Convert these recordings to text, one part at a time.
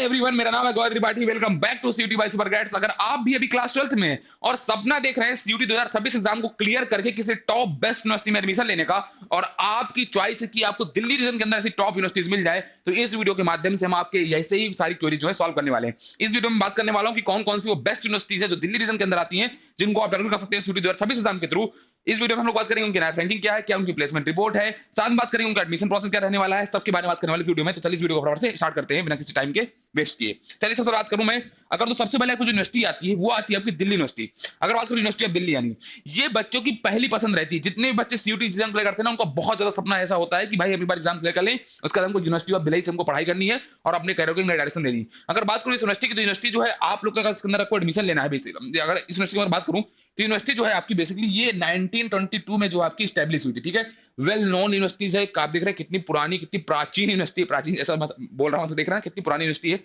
Hi everyone, मेरा नाम है Gaur Tripathi. Welcome back to CUET by super guides. अगर आप भी अभी क्लास 12th में हैं और सपना देख रहे हैं सीयूटी 2026 एग्जाम को क्लियर करके किसी टॉप बेस्ट यूनिवर्सिटी में एडमिशन लेने का, और आपकी चॉइस है कि आपको दिल्ली रीजन के अंदर ऐसी टॉप यूनिवर्सिटीज मिल जाए, तो इस वीडियो के माध्यम से हम आपके ऐसे ही सारी क्वेरी जो है सॉल्व करने वाले हैं। इस वीडियो में बात करने वाला हूं कि कौन कौन सी वो बेस्ट यूनिवर्सिटीज है जो दिल्ली रीजन के अंदर आती हैं, जिनको आप टारगेट कर सकते हैं सीयूटी 2026 एग्जाम के थ्रू। इस वीडियो में हम लोग बात करेंगे उनकी नया रैंकिंग क्या है, क्या उनकी प्लेसमेंट रिपोर्ट है, साथ में बात करेंगे उनका एडमिशन प्रोसेस क्या रहने वाला है, सबके बारे में बात करने वाले इस वीडियो में। तो चलिए इस वीडियो को फटाफट से स्टार्ट करते हैं बिना किसी टाइम के वेस्ट किए। चलिए सबसे बात करूं मैं, अगर तो सबसे पहले आपको जो यूनिवर्सिटी आती है वो आती है आपकी दिल्ली यूनिवर्सिटी। अगर बात करूं यूनिवर्सिटी ऑफ दिल्ली, यानी ये बच्चों की पहली पसंद रहती है। जितने भी बच्चे सीयूटी एग्जाम क्लियर करते हैं ना, उनका बहुत ज्यादा सपना ऐसा होता है कि भाई अगली बार एग्जाम क्लियर कर लें, उसके बाद हमको यूनिवर्सिटी ऑफ दिल्ली से हमको पढ़ाई करनी है और अपने कैरियर को डायरेक्शन देनी। अगर बात करूं इस यूनिवर्सिटी की, तो यूनिवर्सिटी जो है आप लोग का इसके अंदर आपको एडमिशन लेना है बेसिकली। अगर इस यूनिवर्सिटी की बात करूं तो यूनिवर्सिटी जो है आपकी बेसिकली ये 1922 में जो आपकी स्टैब्लिश हुई थी। ठीक है, वेल नोन यूनिवर्सिटीज है। आप देख रहे हैं कितनी पुरानी, कितनी प्राचीन यूनिवर्सिटी, प्राचीन ऐसा बोल रहा हूं तो देख रहे हैं कितनी पुरानी यूनिवर्सिटी है।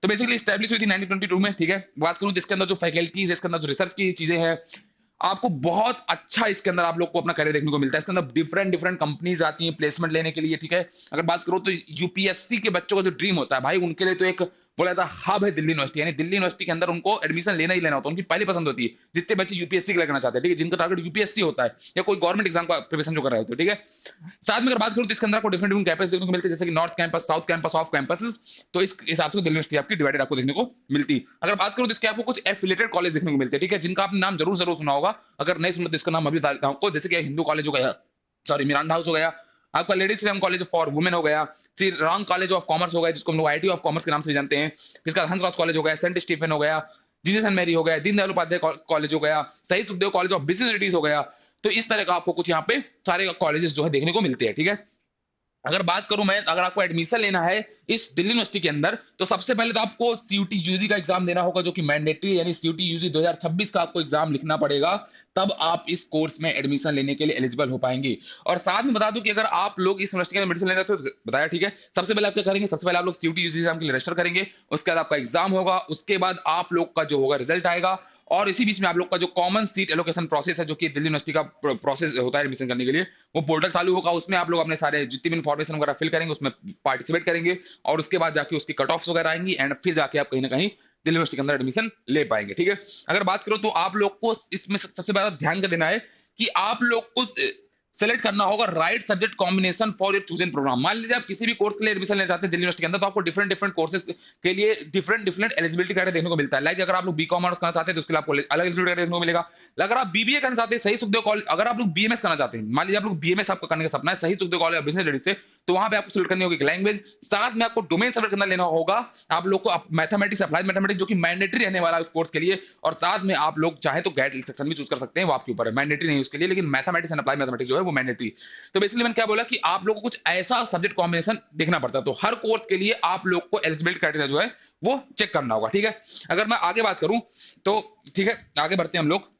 तो बेसिकली स्टैब्लिश हुई थी 1922 में। ठीक है, बात करूं तो इसके अंदर जो फैकल्टीज है, इसके अंदर जो रिसर्च की चीजें हैं, आपको बहुत अच्छा इसके अंदर आप लोग को अपना करियर देखने को मिलता है। इसके अंदर डिफरेंट डिफरेंट कंपनीज आती हैं प्लेसमेंट लेने के लिए। ठीक है, अगर बात करो तो यूपीएससी के बच्चों का जो ड्रीम होता है भाई, उनके लिए तो एक बोला जाता है हब है दिल्ली यूनिवर्सिटी। यानी दिल्ली यूनिवर्सिटी के अंदर उनको एडमिशन लेना ही लेना होता है, उनकी पहली पसंद होती है जितने बच्चे यूपीएससी के करना चाहते हैं। ठीक है, जिनका टारगेट यूपीएससी होता है या कोई गवर्नमेंट एग्जाम का प्रिपरेशन जो कर रहे होते हैं। ठीक है, साथ में अगर बात करूं तो इसके अंदर आपको डिफरेंट डिफरेंट कैंपस देखने को मिलते हैं, जैसे कि north campus, south campus, off campus. तो इस हिसाब से दिल्ली यूनिवर्सिटी आपकी डिवाइडेड आपको देखने को मिलती है। अगर बात करूं तो इसके आपको कुछ एफिलिएटेड कॉलेज देखने को मिलते हैं। ठीक है, जिनका आपने नाम जरूर जरूर सुना होगा, अगर नहीं सुना तो इसका नाम अभी बता देता हूं आपको। जैसे कि हिंदू कॉलेज हो गया, सॉरी मिरांडा हाउस हो गया, आपका lady Shriram college for women हो गया, फिर रांग कॉलेज ऑफ कॉमर्स हो गया जिसको हम लोग आईटी ऑफ कॉमर्स के नाम से जानते हैं, फिर इसका हंसराज कॉलेज हो गया, सेंट स्टीफन हो गया, जीसस एंड मैरी हो गया, दीनदयाल उपाध्याय कॉलेज हो गया, शहीद Sukhdev college of business studies हो गया। तो इस तरह का आपको कुछ यहाँ पे सारे कॉलेजेस जो है देखने को मिलते हैं। ठीक है, अगर बात करूं मैं, अगर आपको एडमिशन लेना है इस दिल्ली यूनिवर्सिटी के अंदर, तो सबसे पहले तो आपको सीयूटी यूजी का एग्जाम देना होगा, जो कि मैंडेटरी, यानी सीयूटी यूजी 2026 का आपको एग्जाम लिखना पड़ेगा, तब आप इस कोर्स में एडमिशन लेने के लिए एलिजिबल हो पाएंगे। और साथ में बता दूं कि अगर आप लोग इस यूनिवर्सिटी में एडमिशन लेना तो बताया। ठीक है, सबसे पहले आप क्या करेंगे, सबसे पहले आप लोग सीयूटी यूजी एग्जाम के लिए रजिस्टर करेंगे, उसके बाद आपका एग्जाम होगा, उसके बाद आप लोग का जो होगा रिजल्ट आएगा, और इसी बीच में आप लोग का जो कॉमन सीट एलोकेशन प्रोसेस है, जो कि दिल्ली यूनिवर्सिटी का प्रोसेस होता है एडमिशन करने के लिए, वो पोर्टल चालू होगा। उसमें आप लोग अपने सारे जितनी भी इन्फॉर्मेशन वगैरह फिल करेंगे, उसमें पार्टिसिपेट करेंगे, और उसके बाद जाके उसकी कट ऑफ्स वगैरह आएंगी, एंड फिर जाके आप कहीं ना कहीं दिल्ली यूनिवर्सिटी के अंदर एडमिशन ले पाएंगे। ठीक है, अगर बात करो तो आप लोग को इसमें सबसे बड़ा ध्यान का देना है कि आप लोग को सेलेक्ट करना होगा right subject combination for your chosen program. मान लीजिए आप किसी भी कोर्स के लिए एडमिशन लेना चाहते हैं दिल्ली यूनिवर्सिटी के अंदर, तो आपको डिफरेंट डिफरेंट कोर्सेज के लिए डिफरेंट डिफरेंट एलिजिबिलिटी क्राइटेरिया देखने को मिलता है। लाइक अगर आप लोग बी कॉमर्स करना चाहते हैं तो उसके लिए आपको अलग एलिजिबिलिटी क्राइटेरिया देखने को मिलेगा। अगर आप बीबीए करना चाहते हैं सही सुखदेव कॉलेज, अगर आप लोग बीएमएस करना चाहते हैं, मान लीजिए आप लोग बीएमएस आपका करने का सपना है सही सुखदेव कॉलेज बिजनेस स्टडीज से, तो वहां पे आपको सिलेक्ट करनी होगी एक लैंग्वेज, साथ में आपको डोमेन सब्जेक्ट के अंदर लेना होगा आप लोग को मैथमेटिक्स, अप्लाइड मैथमेटिक्स, जो कि मैंडेटरी रहने वाला है उस कोर्स के लिए। और साथ में आप लोग चाहे तो गाइड सेक्शन भी चूज कर सकते हैं, वो आपके ऊपर है, मैंडेटरी नहीं उसके लिए, लेकिन मैथमेटिक्स एंड अप्लाइड मैथमेटिक्स जो है वो मैंडेटरी। तो बेसिकली मैंने क्या बोला कि आप लोगों को कुछ ऐसा सब्जेक्ट कॉम्बिनेशन देखना पड़ता है, तो हर कोर्स के लिए आप लोग को एलिजिबिलिटी क्राइटेरिया जो है वो चेक करना होगा। ठीक है, अगर मैं आगे बात करूं तो ठीक है, आगे बढ़ते हैं हम लोग।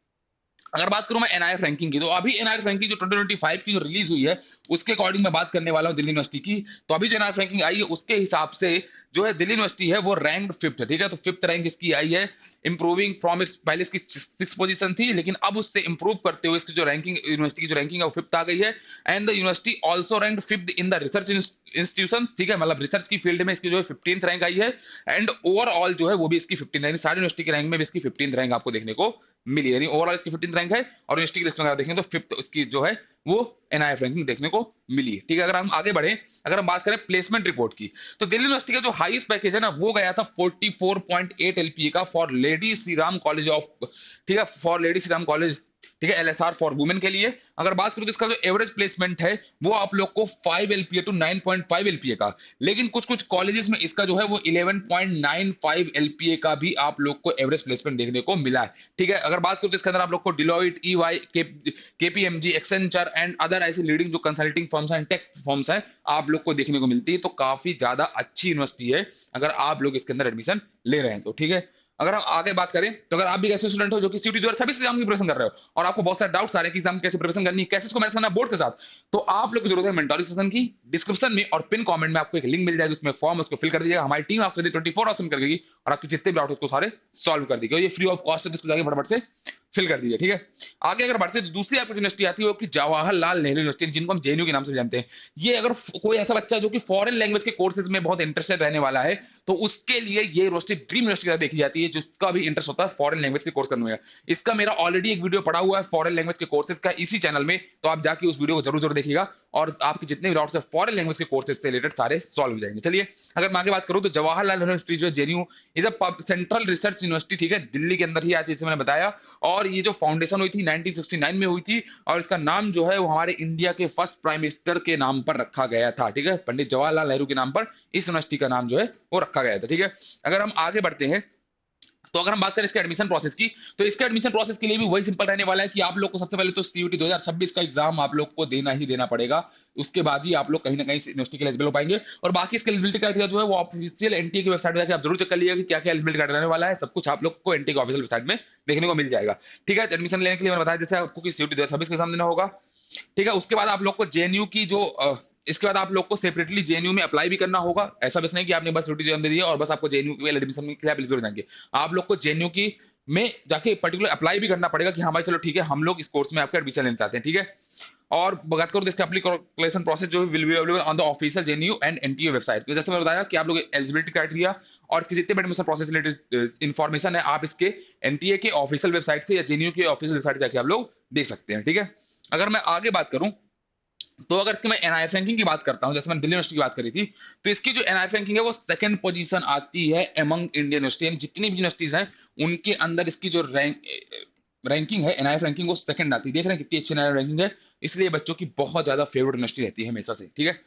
अगर बात करूं मैं एनआईएफ रैंकिंग की, तो अभी एनआईएफ रैंकिंग जो 2025 की जो रिलीज हुई है उसके अकॉर्डिंग मैं बात करने वाला हूं दिल्ली यूनिवर्सिटी की। तो अभी जो एनआईएफ रैंकिंग आई है उसके हिसाब से जो है दिल्ली यूनिवर्सिटी है वो रैंक्ड 5th है। ठीक है, तो 5th रैंक इसकी आई है, इंप्रूविंग फ्रॉम इट्स, पहले इसकी 6th पोजीशन थी, लेकिन अब उससे इंप्रूव करते हुए इसकी जो रैंकिंग, यूनिवर्सिटी की जो रैंकिंग है वो 5th आ गई है। And the university also ranked 5th in the research institution. ठीक है, मतलब रिसर्च की फील्ड में इसकी जो है 15th रैंक आई है, एंड ओवरऑल जो है वो भी इसकी 15th, यानी सारी यूनिवर्सिटी की रैंक में भी इसकी 15th रैंक आपको देखने को मिली। यानी ओवरऑल इसकी 15th रैंक है, और यूनिवर्सिटी की लिस्ट में अगर देखें तो 5th उसकी जो है वो एनआईएफ रैंकिंग देखने को मिली है। ठीक है, अगर हम आगे बढ़े, अगर हम बात करें प्लेसमेंट रिपोर्ट की, तो दिल्ली यूनिवर्सिटी का जो हाईएस्ट पैकेज है ना वो गया था 44.8 एलपीए का for lady Shri Ram college of, ठीक है, for lady Shri Ram college, ठीक है, एलएसआर फॉर वुमेन के लिए। अगर बात करूं तो इसका जो एवरेज प्लेसमेंट है वो आप लोग को 5 एलपीए टू 9.5 एलपीए का, लेकिन कुछ कुछ कॉलेजेस में इसका जो है वो 11.95 एलपीए का भी आप लोग को एवरेज प्लेसमेंट देखने को मिला है। ठीक है, अगर बात करूं तो इसके अंदर आप लोग को Deloitte, EY, KPMG, Accenture and other ऐसे लीडिंग जो कंसल्टिंग फर्म्स हैं, टेक फर्म्स हैं, आप लोग को देखने को मिलती है। तो काफी ज्यादा अच्छी यूनिवर्सिटी है अगर आप लोग इसके अंदर एडमिशन ले रहे हैं तो। ठीक है, अगर हम आगे बात करें तो अगर आप भी ऐसे स्टूडेंट हो जो कि सीयूटी 2026 एग्जाम की प्रिपरेशन कर रहे हो और आपको बहुत सारे डाउट्स आ रहे हैं कि एग्जाम कैसे प्रिपरेशन करनी है, कैसे इसको मैनेज करना है बोर्ड के साथ, तो आप लोग की जरूरत है मेंटोरिंग सेशन की। डिस्क्रिप्शन में और पिन कमेंट में आपको एक लिंक मिल जाएगी, उसमें फॉर्म उसको फिल कर दीजिएगा, हमारी टीम आपसे 24 आवर्स कर देगी और आपके जितने भी डाउट उसको सारे सॉल्व कर देगी। ये फ्री ऑफ कॉस्ट है, तो इसको जाके फटाफट से फिल कर दीजिए, ठीक है। आगे अगर बढ़ते हैं तो दूसरी आपको यूनिवर्सिटी आती है वो कि जवाहरलाल नेहरू यूनिवर्सिटी, जिनको हम जेएनयू के नाम से जानते हैं। ये अगर कोई ऐसा बच्चा जो कि फॉरेन लैंग्वेज के कोर्सेज में बहुत इंटरेस्टेड रहने वाला है, तो उसके लिए ये यूनिवर्सिटी ड्रीम यूनिवर्सिटी की तरह देखी जाती है, जिसका भी इंटरेस्ट होता है फॉरेन लैंग्वेज के कोर्स करने में। इसका मेरा ऑलरेडी एक वीडियो पड़ा हुआ है फॉरेन लैंग्वेज के कोर्सेज का इसी चैनल में, तो आप जाके उस वीडियो को जरूर जरूर देखिएगा और आपके जितने भी डाउट्स है फॉरेन लैंग्वेज के कोर्सेज से रिलेटेड सारे सॉल्व हो जाएंगे। चलिए अगर मैं आगे बात करूं तो जवाहरलाल यूनिवर्सिटी जो JNU is a central research university, ठीक है, दिल्ली के अंदर ही आती है जैसे मैंने बताया। और ये जो फाउंडेशन हुई थी 1969 में हुई थी और इसका नाम जो है वो हमारे इंडिया के फर्स्ट प्राइम मिनिस्टर के नाम पर रखा गया था, ठीक है, पंडित जवाहरलाल नेहरू के नाम पर इस यूनिवर्सिटी का नाम जो है वो रखा गया था, ठीक है। अगर हम आगे बढ़ते हैं तो अगर हम बात करें इसके एडमिशन प्रोसेस की, तो इसके एडमिशन प्रोसेस के लिए भी वही सिंपल रहने वाला है कि आप लोग को सबसे पहले तो सीयूटी 2026 का एग्जाम आप लोग को देना ही देना पड़ेगा। उसके बाद ही आप लोग कहीं ना कहीं यूनिवर्सिटी के एलिजिबल हो पाएंगे। और बाकी इसके एलिजिबिलिटी क्राइटेरिया जो है वो ऑफिशियल एनटीए की वेबसाइट में जाकर आप जरूर चेक कर लीजिएगा कि क्या क्या एलिजिबिलिटी क्राइटेरिया रहने वाला है। सब कुछ आप लोग को एनटीए की ऑफिशियल वेबसाइट में देखने को मिल जाएगा, ठीक है। एडमिशन लेने के लिए मैंने बताया जैसे आपको कि सीयूटी 2026 का एग्जाम देना होगा, ठीक है। उसके बाद आप लोग को जेएनयू की जो इसके बाद आप लोग को सेपरेटली जेएनयू में अप्लाई भी करना होगा। ऐसा बस नहीं कि आपने बस यूटी एग्जाम दे दिया और बस आपको जेएनयू के एडमिशन के लिए एलिजिबल हो जाएंगे। आप लोग को जेएनयू की में जाके पर्टिकुलर अप्लाई भी करना पड़ेगा कि हाँ भाई चलो ठीक है हम लोग इस कोर्स में आपका एडमिशन लेना चाहते हैं, ठीक है। और बात करूं तो इसका एप्लीकेशन प्रोसेस जो will be available on the official JNU and NTU website. तो जैसे मैंने बताया कि आप लोग एलिजिबिलिटी क्राइटेरिया और इसके जितने भी एडमिशन प्रोसेस रिलेटेड इन्फॉर्मेशन है आप इसके एनटीए के ऑफिशियल वेबसाइट से या जेएनयू के ऑफिशियल वेबसाइट से जाके आप लोग देख सकते हैं, ठीक है। अगर मैं आगे बात करूं तो अगर इसकी मैं एनआईएफ रैंकिंग की बात करता हूं, जैसे मैंने दिल्ली यूनिवर्सिटी की बात करी थी, तो इसकी जो एनआईएफ रैंकिंग है वो सेकंड पोजीशन आती है अमंग इंडियन यूनिवर्सिटी। जितनी भी यूनिवर्सिटीज हैं उनके अंदर इसकी जो रैंकिंग है एनआईएफ रैंकिंग वो सेकंड आती है। देख रहे हैं कितनी अच्छी एनआईएफ रैंकिंग है, इसलिए बच्चों की बहुत ज्यादा फेवरेट यूनिवर्सिटी रहती है हमेशा से, ठीक है।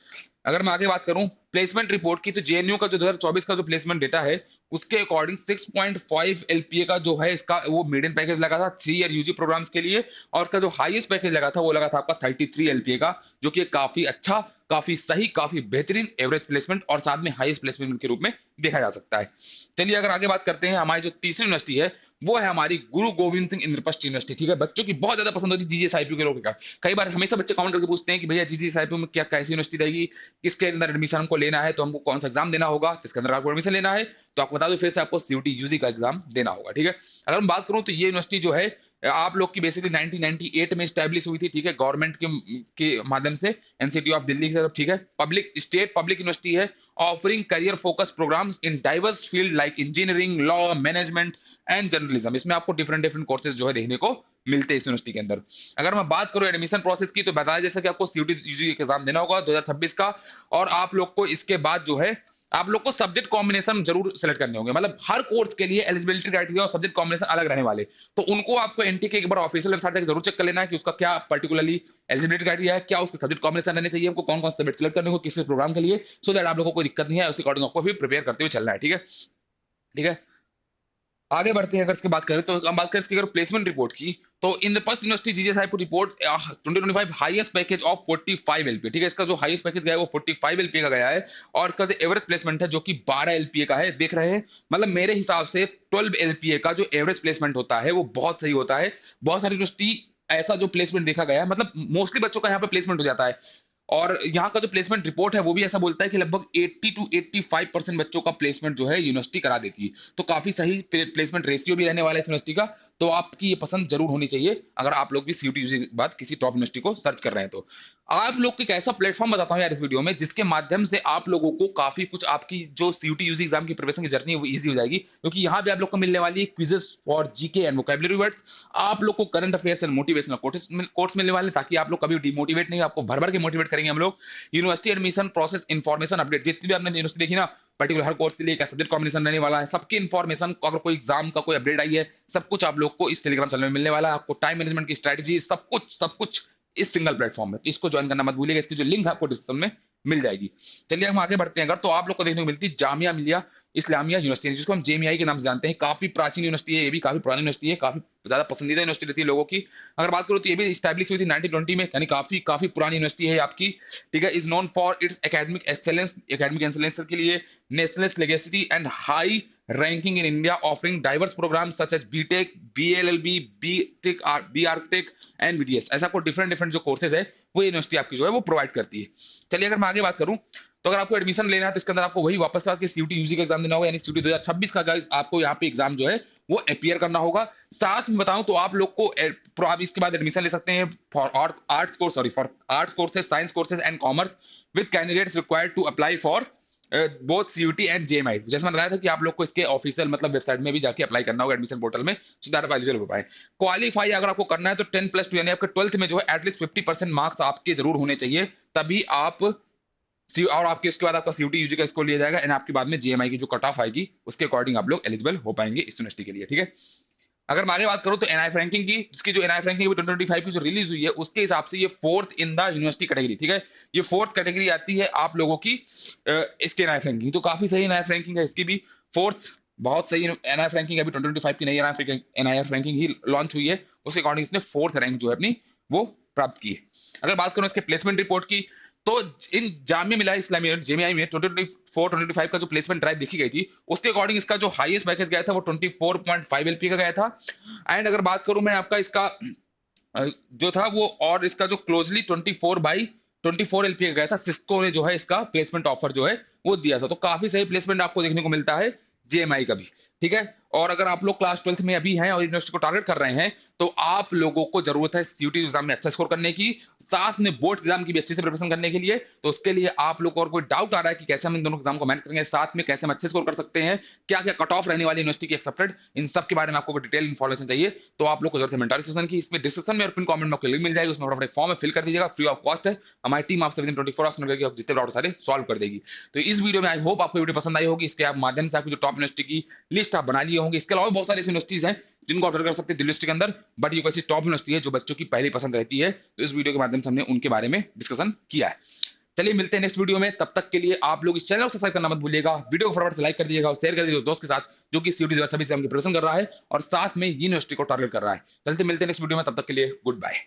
अगर मैं आगे बात करूं प्लेसमेंट रिपोर्ट की, तो जेएनयू का जो 2024 का जो प्लेसमेंट डेटा है उसके अकॉर्डिंग 6.5 एलपीए का जो है इसका वो मीडियन पैकेज लगा था 3 ईयर यूजी प्रोग्राम्स के लिए। और इसका जो हाईएस्ट पैकेज लगा था वो लगा था आपका 33 एलपीए का, जो कि काफी अच्छा, काफी सही, काफी बेहतरीन एवरेज प्लेसमेंट और साथ में हाईएस्ट प्लेसमेंट के रूप में देखा जा सकता है। चलिए अगर आगे बात करते हैं, हमारी जो तीसरी यूनिवर्सिटी है वो है हमारी गुरु गोविंद सिंह इंद्रप्रस्थ यूनिवर्सिटी, ठीक है। बच्चों की बहुत ज्यादा पसंद होती है जीजीएसआईपी के लोगों का। कई बार हमेशा बच्चे कमेंट करके पूछते हैं कि भैया जीजीएसआईपी में क्या कैसी यूनिवर्सिटी रहेगी, किसके अंदर एडमिशन हमको लेना है, तो हमको कौन सा एग्जाम देना होगा, किसके अंदर आपको एडमिशन लेना है, तो आपको बता दो फिर से आपको सीयूटी यूजी का एग्जाम देना होगा, ठीक है। अगर मैं बात करूं तो ये यूनिवर्सिटी जो है आप लोग की बेसिकली 1998 में स्टैब्लिश हुई थी, ठीक है, गवर्नमेंट के माध्यम से एनसीटी ऑफ दिल्ली की तरफ, ठीक है। पब्लिक स्टेट पब्लिक यूनिवर्सिटी है offering career focus programs in diverse field like engineering, law, management and journalism. इसमें आपको डिफरेंट डिफरेंट कोर्सेज जो है देखने को मिलते हैं इस यूनिवर्सिटी के अंदर। अगर मैं बात करूं एडमिशन प्रोसेस की, तो बताया जैसा कि आपको सीयूटी यूजी एग्जाम देना होगा 2026 का, और आप लोग को इसके बाद जो है आप लोग को सब्जेक्ट कॉम्बिनेशन जरूर सेलेक्ट करने होंगे। मतलब हर कोर्स के लिए एलिजिबिलिटी क्राइटेरिया और सब्जेक्ट कॉम्बिनेशन अलग रहने वाले, तो उनको आपको एनटी के एक बार ऑफिशियल वेबसाइट तक जरूर चेक कर लेना है कि उसका क्या पर्टिकुलरली एलिजिबिलिटी क्राइटेरिया है, क्या उसके सब्जेक्ट कॉम्बिनेशन रहने चाहिए, हमको कौन कौन सब्जेक्ट सेलेक्ट करने को किस प्रोग्राम के लिए, सो दैट आप लोगों को कोई दिक्कत नहीं है, उस अकॉर्डिंग आपको भी प्रिपेयर करते हुए चलना है, ठीक है, ठीक है। आगे बढ़ते हैं, अगर इसकी बात करें तो हम बात करें इसकी अगर प्लेसमेंट रिपोर्ट की, तो in the first university GGSIP report 2025 highest package of 45 LPA, ठीक है। इसका जो हाईएस्ट पैकेज गया है वो 45 एलपीए का गया है और इसका जो एवरेज प्लेसमेंट है जो कि 12 एलपीए का है, देख रहे हैं। मतलब मेरे हिसाब से 12 एलपीए का जो एवरेज प्लेसमेंट होता है वो बहुत सही होता है। बहुत सारी यूनिवर्सिटी ऐसा जो प्लेसमेंट देखा गया है, मतलब मोस्टली बच्चों का यहाँ पे प्लेसमेंट हो जाता है। और यहाँ का जो प्लेसमेंट रिपोर्ट है वो भी ऐसा बोलता है कि लगभग 80 to 85% बच्चों का प्लेसमेंट जो है यूनिवर्सिटी करा देती है। तो काफी सही प्लेसमेंट रेशियो भी रहने वाला है इस यूनिवर्सिटी का। तो आपकी ये पसंद जरूर होनी चाहिए अगर आप लोग भी सीयूटी यूजी के बाद किसी टॉप यूनिवर्सिटी को सर्च कर रहे हैं। तो आप लोग को एक ऐसा प्लेटफॉर्म बताता हूँ यार इस वीडियो में, जिसके माध्यम से आप लोगों को काफी कुछ आपकी जो सीयूटी यूजी एग्जाम की प्रिपरेशन की जर्नी है वो इजी हो जाएगी, क्योंकि यहाँ पे आप लोग को मिलने वाली है quizzes for GK and vocabulary words. आप लोग को current affairs and motivational course मिलने वाले, ताकि आप लोग कभी डिमोटिवेट नहीं, आपको भर भर के मोटिवेट करेंगे हम लोग। University admission process information update, जितनी भी आपने यूनिवर्सिटी देखी ना, पर्टिकुलर हर कोर्स के लिए क्या सब्जेक्ट कॉम्बिनेशन रहने वाला है, सबकी इन्फॉर्मेशन, अगर कोई एग्जाम का कोई अपडेट आई है, सब कुछ आप लोग को इस टेलीग्राम चैनल में मिलने वाला है। आपको टाइम मैनेजमेंट की स्ट्रेटजी, सब कुछ इस सिंगल प्लेटफॉर्म में। तो इसको ज्वाइन करना मत भूलिएगा, इसकी जो लिंक है आपको डिस्क्रिप्शन में मिल जाएगी। चलिए हम आगे बढ़ते हैं। अगर तो आप लोग को देखने को मिलती है जामिया मिलिया इस्लामिया यूनिवर्सिटी, जिसको हम जेएमआई के नाम से जानते हैं। काफी प्राचीन यूनिवर्सिटी है, ये भी काफी पुरानी यूनिवर्सिटी है, काफी ज्यादा पसंदीदा यूनिवर्सिटी रहती है लोगों की। अगर बात करो तो ये भी स्टैब्लिश हुई थी 1920 में, यानी काफी काफी पुरानी यूनिवर्सिटी है आपकी, ठीक है। Is known for its academic excellence, academic excellence के लिए national legacy and high ranking in India, offering diverse program such as BTech, BLLB, BTech, B architect and BDS. ऐसा को डिफरेंट डिफरेंट जो कोर्सेज है वो यूनिवर्सिटी आपकी जो है वो प्रोवाइड करती है। चलिए अगर मैं आगे बात करूं तो अगर आपको एडमिशन लेना है तो इसके अंदर आपको वही वापस आके सीयूटी यूजी का एग्जाम देना होगा, यानी सीयूटी 2026 का आपको यहाँ पे एग्जाम जो है वो अपीयर करना होगा। साथ में बताऊं तो आप लोग को आप इसके बाद एडमिशन ले सकते हैं for arts course, sorry for arts courses, science courses and commerce with candidates required to apply for both CUET and JMI. जैसे मैंने बताया था कि आप लोग को इसके ऑफिशियल मतलब वेबसाइट में भी जाके अप्लाई करना होगा एडमिशन पोर्टल में, सो दैट आप एलिजिबल हो पाए। क्वालीफाई अगर आपको करना है तो 10+2 यानी आपके 12th में जो है एटलीस्ट 50% मार्क्स आपके जरूर होने चाहिए, तभी आप और आपके इसके बाद आपका सीयूटी यूजी का स्कोर लिया जाएगा एंड आपके बाद में जीएमआई की जो कट ऑफ आएगी उसके अकॉर्डिंग आप लोग एलिजिबल हो पाएंगे इस यूनिवर्सिटी के लिए। ठीक है, अगर मैं आगे बात करूं तो एनआईएफ रैंकिंग की, इसकी जो एनआईएफ रैंकिंग 2025 की जो रिलीज हुई है उसके हिसाब से ये 4th in the university category. ठीक है, ये 4th कैटेगरी आती है आप लोगों की इसके एनआईएफ रैंकिंग, तो काफी सही एनआईएफ रैंकिंग है इसकी भी, 4th बहुत सही एनआईएफ रैंकिंग है। अभी 2025 की नई एनआईएफ रैंकिंग ही लॉन्च हुई है, उसके अकॉर्डिंग इसने 4th रैंक जो है अपनी वो प्राप्त की है। अगर बात करूं इसके प्लेसमेंट रिपोर्ट की, तो इन जामिया मिलिया इस्लामिया जेमीआई में 2024-2025 का जो प्लेसमेंट ड्राइव देखी गई थी उसके अकॉर्डिंग इसका जो हाईएस्ट पैकेज गया था वो 24.5 एलपी का गया था। एंड अगर बात करूं मैं आपका इसका जो था वो, और इसका जो क्लोजली 24/24 एलपी का गया था, सिस्को ने जो है इसका प्लेसमेंट ऑफर जो है वो दिया था, तो काफी सही प्लेसमेंट आपको देखने को मिलता है जेएमआई का भी। ठीक है, और अगर आप लोग क्लास 12th में अभी हैं और यूनिवर्सिटी को टारगेट कर रहे हैं तो आप लोगों को जरूरत है सीयूटी एग्जाम में अच्छा स्कोर करने की, साथ में बोर्ड एग्जाम की भी अच्छे से प्रिपरेशन करने के लिए। तो उसके लिए आप लोग को और कोई डाउट आ रहा है कि कैसे हम इन दोनों एग्जाम को मैनेज करेंगे, साथ में कैसे हम अच्छे स्कोर कर सकते हैं, क्या क्या कट ऑफ रहने वाली यूनिवर्सिटी की एक्सेप्टेड, इन सब के बारे में आपको डिटेल इन्फॉर्मेशन चाहिए तो आप लोग को जरूरत है मेंटल सेशन की। इसमें डिस्क्रिप्शन में और पिन कमेंट में आपको लिंक मिल जाएगी, उसमें फटाफट एक फॉर्म है, फिल कर दीजिएगा, फ्री ऑफ कॉस्ट है। हमारी टीम आपसे विदिन 24 आवर्स में करके आप जितने डाउट सारे सॉल्व कर देगी। तो इस वीडियो में आई होप आपको वीडियो पसंद आई होगी, इसके आप माध्यम से आपकी जो टॉप यूनिवर्सिटी की लिस्ट आप बना लिए होंगे। इसके अलावा बहुत सारी यूनिवर्सिटीज हैं जिनको ऑर्डर कर सकते हैं दिल्ली यूनिवर्सिटी के अंदर, बट ये कोई टॉप यूनिवर्सिटी है जो बच्चों की पहली पसंद रहती है, तो इस वीडियो के माध्यम से हमने उनके बारे में डिस्कशन किया है। चलिए मिलते हैं नेक्स्ट वीडियो में, तब तक के लिए आप लोग इस चैनल को सब्सक्राइब करना मत भूलिएगा, वीडियो को फटाफट से लाइक कर दीजिएगा और शेयर कर दीजिएगा दोस्त के साथ जो कि सीयूटी 2026 से हम प्रिपरेशन कर रहा है और साथ में यूनिवर्सिटी को टारगेट कर रहा है। चलते मिलते हैं नेक्स्ट वीडियो में, तब तक के लिए गुड बाय।